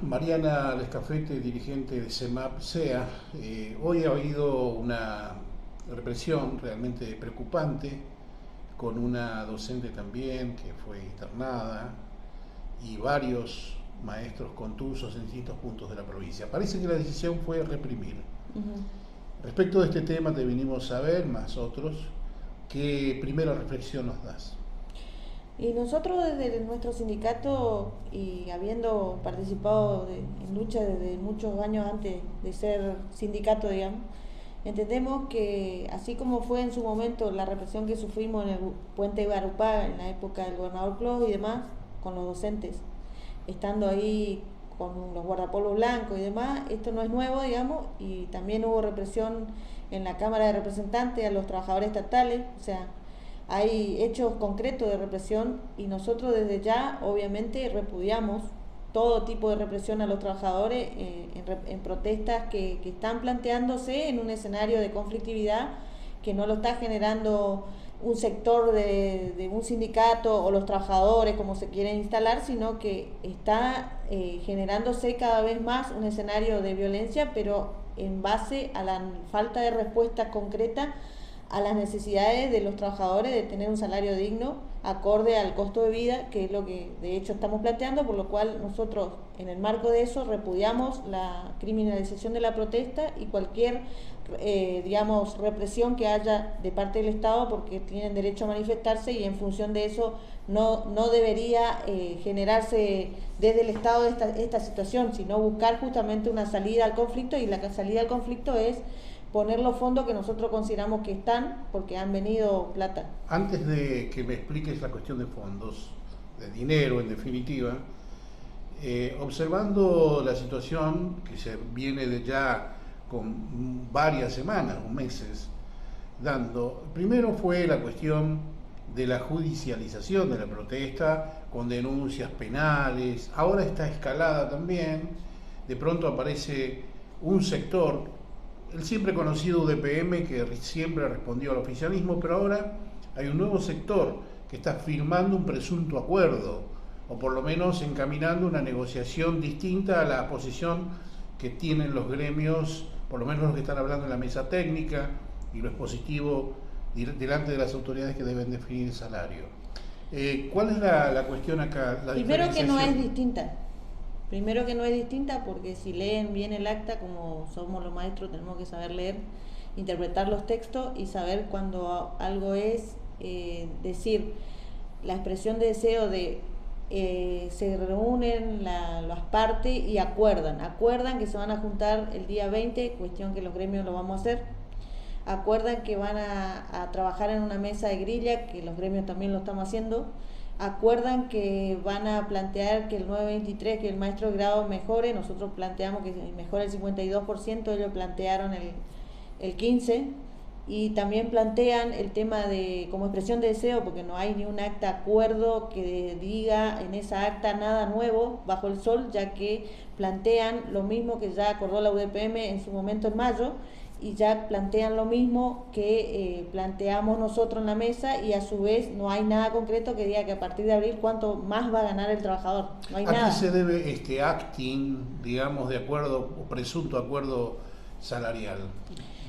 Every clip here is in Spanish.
Mariana Lescafete, dirigente de CEMAP-SEA. Hoy ha habido una represión realmente preocupante con una docente también que fue internada y varios maestros contusos en distintos puntos de la provincia. Parece que la decisión fue reprimir. Respecto de este tema te vinimos a ver, más otros, ¿qué primera reflexión nos das? Y nosotros desde nuestro sindicato, y habiendo participado en lucha desde muchos años antes de ser sindicato, digamos, entendemos que así como fue en su momento la represión que sufrimos en el puente de Guarupá, en la época del gobernador Clos y demás, con los docentes, estando ahí con los guardapolos blancos y demás, esto no es nuevo, digamos, y también hubo represión en la Cámara de Representantes a los trabajadores estatales, o sea, hay hechos concretos de represión y nosotros desde ya obviamente repudiamos todo tipo de represión a los trabajadores en protestas que están planteándose en un escenario de conflictividad que no lo está generando un sector de un sindicato o los trabajadores como se quieren instalar, sino que está generándose cada vez más un escenario de violencia, pero en base a la falta de respuesta concreta a las necesidades de los trabajadores de tener un salario digno acorde al costo de vida, que es lo que de hecho estamos planteando, por lo cual nosotros en el marco de eso repudiamos la criminalización de la protesta y cualquier digamos represión que haya de parte del Estado, porque tienen derecho a manifestarse y en función de eso no debería generarse desde el Estado esta situación, sino buscar justamente una salida al conflicto, y la salida al conflicto es poner los fondos que nosotros consideramos que están, porque han venido plata. Antes de que me expliques la cuestión de fondos, de dinero en definitiva, observando la situación que se viene de ya con varias semanas o meses dando, primero fue la cuestión de la judicialización de la protesta con denuncias penales, ahora está escalada también, de pronto aparece un sector, el siempre conocido UDPM, que siempre respondió al oficialismo, pero ahora hay un nuevo sector que está firmando un presunto acuerdo, o por lo menos encaminando una negociación distinta a la posición que tienen los gremios, por lo menos los que están hablando en la mesa técnica, y lo expositivo delante de las autoridades que deben definir el salario. ¿Cuál es la cuestión acá? Primero que no es distinta. Primero que no es distinta porque si leen bien el acta, como somos los maestros, tenemos que saber leer, interpretar los textos y saber cuando algo es decir, la expresión de deseo de se reúnen las partes y acuerdan que se van a juntar el día 20, cuestión que los gremios lo vamos a hacer, acuerdan que van a trabajar en una mesa de grilla, que los gremios también lo estamos haciendo, acuerdan que van a plantear que el 923, que el maestro de grado mejore, nosotros planteamos que mejore el 52%, ellos plantearon el 15%, y también plantean el tema de como expresión de deseo, porque no hay ni un acta acuerdo que diga en esa acta nada nuevo bajo el sol, ya que plantean lo mismo que ya acordó la UDPM en su momento en mayo, y ya plantean lo mismo que planteamos nosotros en la mesa, y a su vez no hay nada concreto que diga que a partir de abril cuánto más va a ganar el trabajador. No hay nada. ¿A qué se debe este acting, digamos, de acuerdo o presunto acuerdo salarial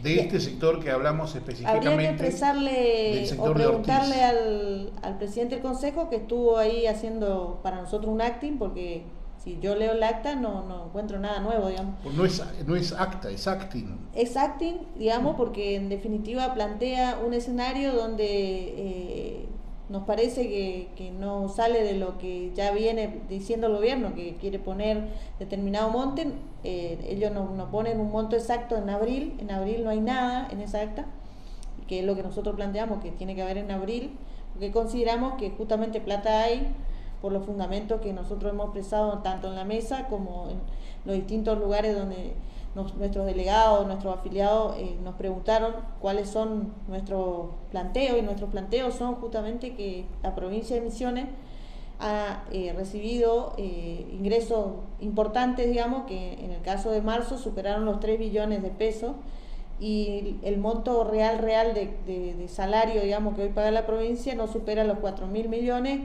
de este sector que hablamos específicamente? Habría que expresarle o preguntarle al presidente del consejo, que estuvo ahí haciendo para nosotros un acting, porque si yo leo el acta no encuentro nada nuevo, digamos. Pues no es acta, es acting. Es acting, digamos, porque en definitiva plantea un escenario donde nos parece que no sale de lo que ya viene diciendo el gobierno, que quiere poner determinado monte. Ellos no ponen un monto exacto en abril no hay nada en esa acta, que es lo que nosotros planteamos que tiene que haber en abril, porque consideramos que justamente plata hay, por los fundamentos que nosotros hemos expresado tanto en la mesa como en los distintos lugares donde nuestros delegados, nuestros afiliados nos preguntaron cuáles son nuestros planteos, y nuestros planteos son justamente que la provincia de Misiones ha recibido ingresos importantes, digamos, que en el caso de marzo superaron los 3 billones de pesos, y el monto real de salario, digamos, que hoy paga la provincia no supera los 4.000 millones,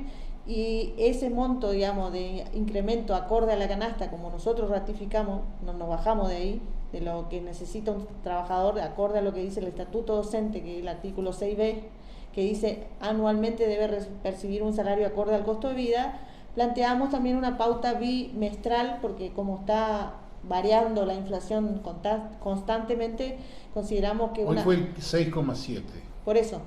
y ese monto, digamos, de incremento acorde a la canasta, como nosotros ratificamos, no nos bajamos de ahí, de lo que necesita un trabajador, acorde a lo que dice el estatuto docente, que es el artículo 6b, que dice anualmente debe percibir un salario acorde al costo de vida. Planteamos también una pauta bimestral, porque como está variando la inflación constantemente, consideramos que hoy fue el 6,7. Por eso,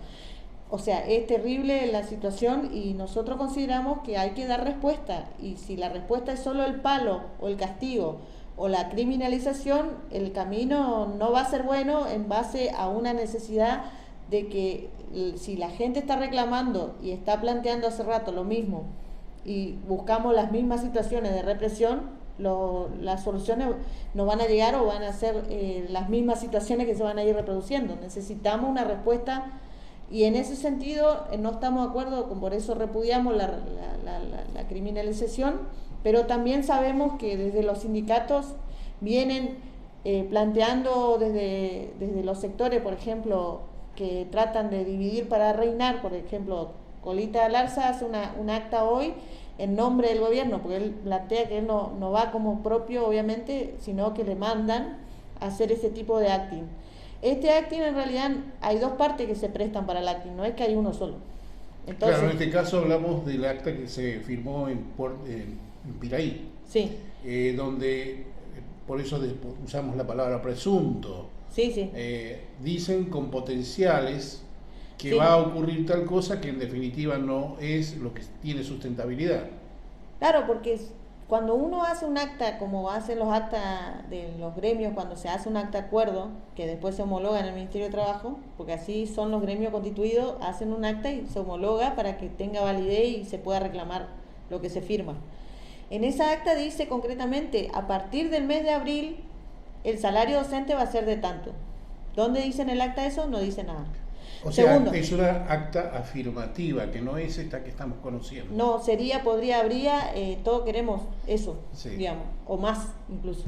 o sea, es terrible la situación y nosotros consideramos que hay que dar respuesta, y si la respuesta es solo el palo o el castigo o la criminalización, el camino no va a ser bueno en base a una necesidad de que si la gente está reclamando y está planteando hace rato lo mismo y buscamos las mismas situaciones de represión, las soluciones no van a llegar o van a ser las mismas situaciones que se van a ir reproduciendo. Necesitamos una respuesta y en ese sentido no estamos de acuerdo, por eso repudiamos la criminalización, pero también sabemos que desde los sindicatos vienen planteando desde los sectores, por ejemplo, que tratan de dividir para reinar. Por ejemplo, Colita Galarza hace un acta hoy en nombre del gobierno, porque él plantea que él no va como propio, obviamente, sino que le mandan a hacer ese tipo de acting. Este acting, en realidad, hay dos partes que se prestan para el acting, no es que hay uno solo. Entonces, claro, en este caso hablamos del acta que se firmó en Piraí, sí, donde, por eso usamos la palabra presunto. Sí, sí. Dicen con potenciales que Sí. va a ocurrir tal cosa que en definitiva no es lo que tiene sustentabilidad. Claro, porque cuando uno hace un acta, como hacen los actas de los gremios, cuando se hace un acta de acuerdo, que después se homologa en el Ministerio de Trabajo, porque así son los gremios constituidos, hacen un acta y se homologa para que tenga validez y se pueda reclamar lo que se firma. En esa acta dice concretamente, a partir del mes de abril, el salario docente va a ser de tanto. ¿Dónde dice en el acta eso? No dice nada. O sea, Segundo, es una acta afirmativa, que no es esta que estamos conociendo. no, sería, podría, habría, todos queremos eso, Sí. digamos, o más incluso,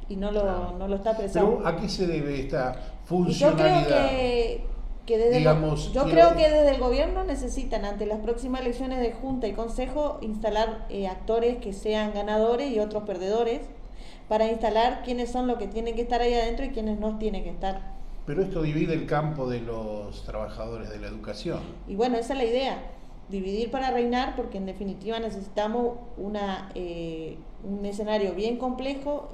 y no lo, Claro. no lo está presando. Pero ¿a qué se debe esta Y funcionalidad? yo creo que desde Digamos, creo que desde el gobierno necesitan, ante las próximas elecciones de Junta y Consejo, instalar actores que sean ganadores y otros perdedores, para instalar quiénes son los que tienen que estar ahí adentro y quiénes no tienen que estar. Pero esto divide el campo de los trabajadores de la educación. Y bueno, esa es la idea, dividir para reinar, porque en definitiva necesitamos un escenario bien complejo,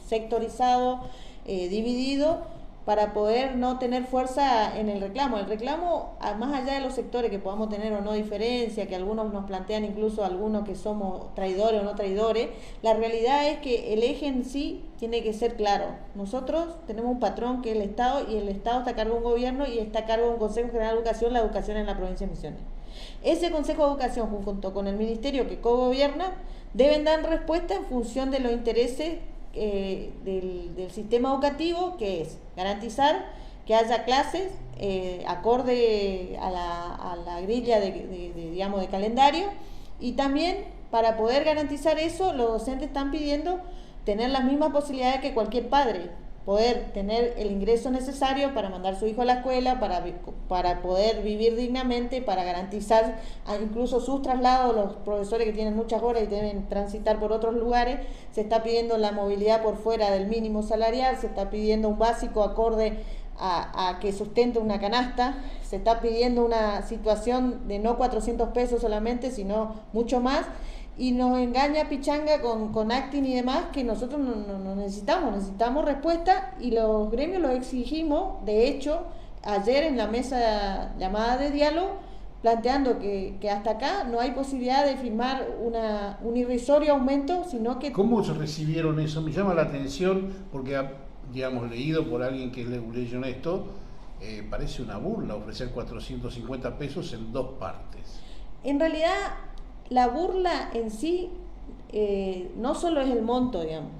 sectorizado, dividido, para poder no tener fuerza en el reclamo. El reclamo, más allá de los sectores que podamos tener o no diferencia, que algunos nos plantean incluso algunos que somos traidores o no traidores, la realidad es que el eje en sí tiene que ser claro. Nosotros tenemos un patrón que es el Estado, y el Estado está a cargo de un gobierno y está a cargo de un Consejo General de Educación, la educación en la provincia de Misiones. Ese Consejo de Educación, junto con el Ministerio que cogobierna, deben dar respuesta en función de los intereses del sistema educativo, que es garantizar que haya clases acorde a la grilla digamos, de calendario, y también para poder garantizar eso, los docentes están pidiendo tener las mismas posibilidades que cualquier padre, poder tener el ingreso necesario para mandar a su hijo a la escuela, para poder vivir dignamente, para garantizar incluso sus traslados. Los profesores que tienen muchas horas y deben transitar por otros lugares, se está pidiendo la movilidad por fuera del mínimo salarial, se está pidiendo un básico acorde a que sustente una canasta, se está pidiendo una situación de no 400 pesos solamente, sino mucho más. Y nos engaña pichanga con acting y demás, que nosotros no necesitamos respuesta, y los gremios lo exigimos. De hecho, ayer en la mesa llamada de diálogo, planteando que hasta acá no hay posibilidad de firmar un irrisorio aumento, sino que... ¿Cómo se recibieron eso? Me llama la atención porque, digamos, leído por alguien que leyó esto, parece una burla ofrecer 450 pesos en dos partes. En realidad, la burla en sí no solo es el monto, digamos,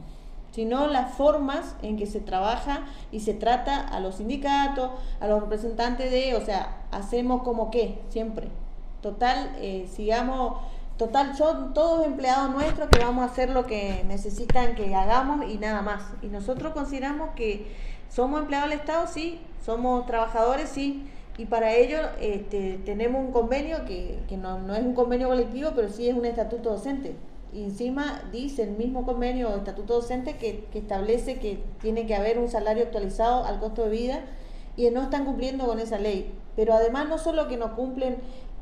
sino las formas en que se trabaja y se trata a los sindicatos, a los representantes o sea, hacemos como que siempre, total, son todos empleados nuestros que vamos a hacer lo que necesitan que hagamos y nada más. Y nosotros consideramos que somos empleados del Estado, sí, somos trabajadores, sí, Y para ello tenemos un convenio que no es un convenio colectivo, pero sí es un estatuto docente. Y encima dice el mismo convenio o estatuto docente que establece que tiene que haber un salario actualizado al costo de vida y no están cumpliendo con esa ley. Pero además no solo que no cumplen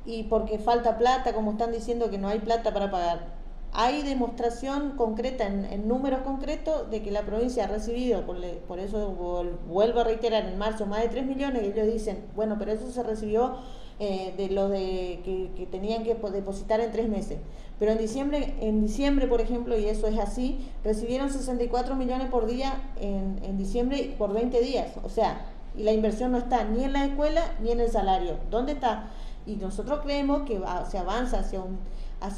y porque falta plata, como están diciendo que no hay plata para pagar. Hay demostración concreta, en números concretos, de que la provincia ha recibido, por eso vuelvo a reiterar, en marzo más de 3 millones, y ellos dicen, bueno, pero eso se recibió de los que tenían que depositar en 3 meses. Pero en diciembre, por ejemplo, y eso es así, recibieron 64 millones por día en diciembre por 20 días. O sea, y la inversión no está ni en la escuela ni en el salario. ¿Dónde está? Y nosotros creemos que se avanza hacia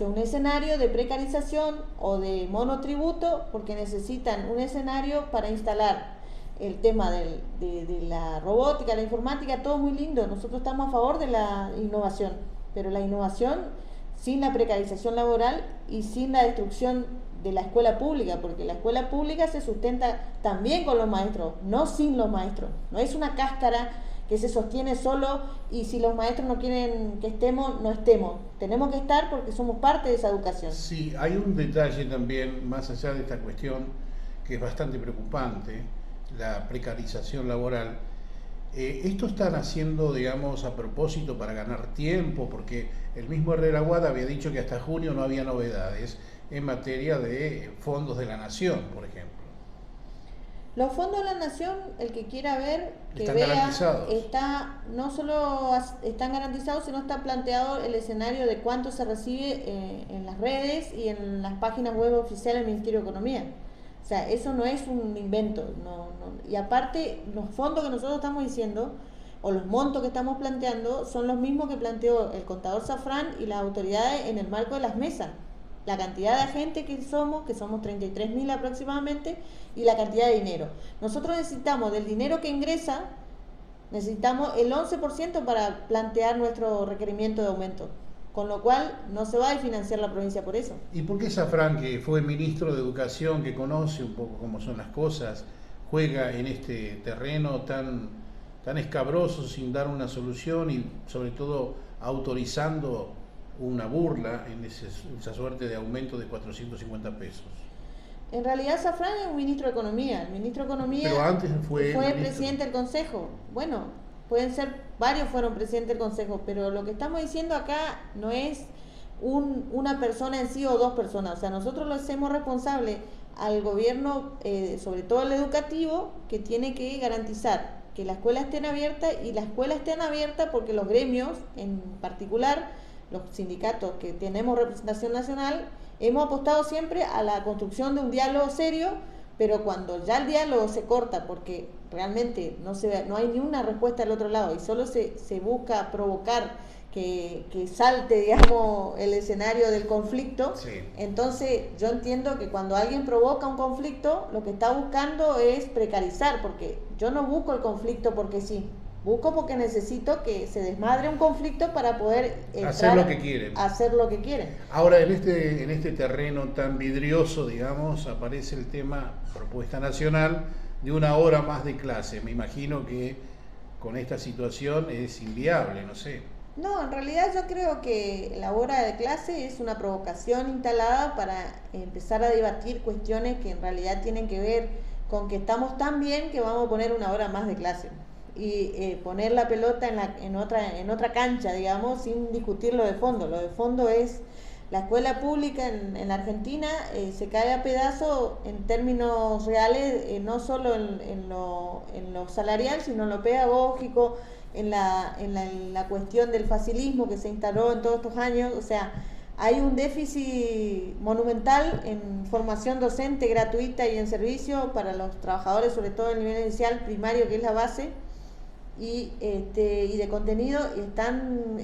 un escenario de precarización o de monotributo, porque necesitan un escenario para instalar el tema de la robótica, la informática, todo muy lindo. Nosotros estamos a favor de la innovación, pero la innovación sin la precarización laboral y sin la destrucción de la escuela pública, porque la escuela pública se sustenta también con los maestros, no sin los maestros. No es una cáscara que se sostiene solo y si los maestros no quieren que estemos, no estemos. Tenemos que estar porque somos parte de esa educación. Sí, hay un detalle también, más allá de esta cuestión, que es bastante preocupante, la precarización laboral. Esto están haciendo, digamos, a propósito para ganar tiempo, porque el mismo Herrera Guada había dicho que hasta junio no había novedades en materia de fondos de la Nación, por ejemplo. Los fondos de la Nación, el que quiera ver, que están vea, garantizados. no solo están garantizados, sino está planteado el escenario de cuánto se recibe en las redes y en las páginas web oficiales del Ministerio de Economía. O sea, eso no es un invento. Y aparte, los fondos que nosotros estamos diciendo, o los montos que estamos planteando, son los mismos que planteó el contador Zafrán y las autoridades en el marco de las mesas. La cantidad de agentes que somos 33.000 aproximadamente, y la cantidad de dinero. Nosotros necesitamos del dinero que ingresa, necesitamos el 11% para plantear nuestro requerimiento de aumento, con lo cual no se va a financiar la provincia por eso. ¿Y por qué Zafrán, que fue ministro de Educación, que conoce un poco cómo son las cosas, juega en este terreno tan escabroso sin dar una solución y sobre todo autorizando una burla en esa suerte de aumento de 450 pesos? En realidad Zafrán es un ministro de Economía. El ministro de Economía pero antes fue presidente del Consejo. Bueno, pueden ser, varios fueron presidentes del Consejo, pero lo que estamos diciendo acá no es una persona en sí o dos personas. O sea, nosotros lo hacemos responsable al gobierno, sobre todo el educativo, que tiene que garantizar que las escuelas estén abiertas, y las escuelas estén abiertas porque los gremios, en particular los sindicatos que tenemos representación nacional, hemos apostado siempre a la construcción de un diálogo serio, pero cuando ya el diálogo se corta porque realmente no hay ni una respuesta del otro lado y solo se busca provocar que salte, digamos, el escenario del conflicto, sí. Entonces yo entiendo que cuando alguien provoca un conflicto, lo que está buscando es precarizar, porque yo no busco el conflicto porque sí. Busco porque necesito que se desmadre un conflicto para poder hacer lo que quieren. Hacer lo que quieren. Ahora, en este terreno tan vidrioso, digamos, aparece el tema, propuesta nacional, de una hora más de clase. Me imagino que con esta situación es inviable, no sé. No, en realidad yo creo que la hora de clase es una provocación instalada para empezar a debatir cuestiones que en realidad tienen que ver con que estamos tan bien que vamos a poner una hora más de clase. Y poner la pelota en otra cancha, digamos, sin discutir lo de fondo. Lo de fondo es la escuela pública en la Argentina se cae a pedazos en términos reales, no solo en lo salarial, sino en lo pedagógico, en la cuestión del facilismo que se instaló en todos estos años. O sea, hay un déficit monumental en formación docente gratuita y en servicio para los trabajadores, sobre todo en el nivel inicial, primario, que es la base, y de contenido, y están,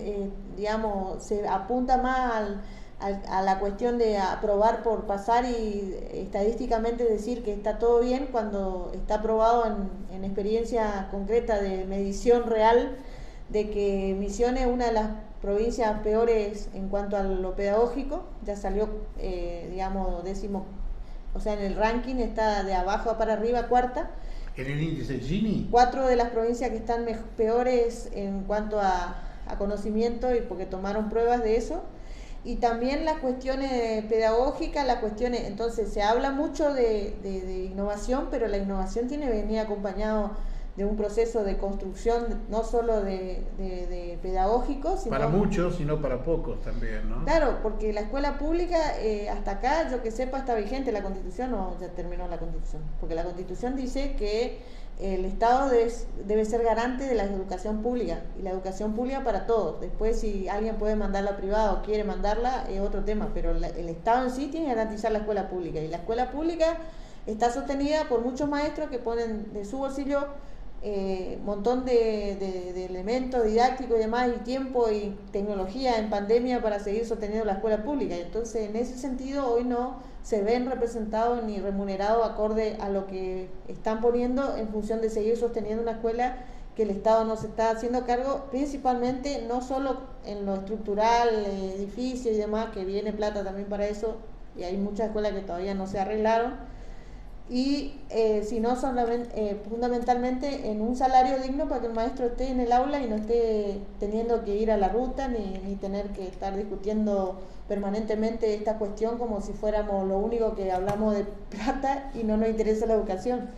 digamos, se apunta más a la cuestión de aprobar por pasar y estadísticamente decir que está todo bien cuando está probado en experiencia concreta de medición real de que Misiones es una de las provincias peores en cuanto a lo pedagógico. Ya salió, digamos, décimo, o sea, en el ranking está de abajo para arriba, cuarta. ¿En el índice Gini? 4 de las provincias que están peores en cuanto a conocimiento, y porque tomaron pruebas de eso. Y también las cuestiones pedagógicas, las cuestiones, entonces se habla mucho de innovación, pero la innovación tiene que venir acompañado de un proceso de construcción, no solo de pedagógico, sino... Para muchos, sino para pocos también, ¿no? Claro, porque la escuela pública, hasta acá, yo que sepa, está vigente la Constitución, o ya terminó la Constitución, porque la Constitución dice que el Estado debe ser garante de la educación pública, y la educación pública para todos. Después, si alguien puede mandarla privada o quiere mandarla, es otro tema, pero el Estado en sí tiene que garantizar la escuela pública, y la escuela pública está sostenida por muchos maestros que ponen de su bolsillo montón de elementos didácticos y demás, y tiempo y tecnología en pandemia para seguir sosteniendo la escuela pública. Entonces, en ese sentido, hoy no se ven representados ni remunerados acorde a lo que están poniendo en función de seguir sosteniendo una escuela que el Estado no se está haciendo cargo, principalmente no solo en lo estructural, edificios y demás, que viene plata también para eso, y hay muchas escuelas que todavía no se arreglaron, y sino fundamentalmente en un salario digno para que el maestro esté en el aula y no esté teniendo que ir a la ruta, ni tener que estar discutiendo permanentemente esta cuestión como si fuéramos lo único que hablamos de plata y no nos interesa la educación.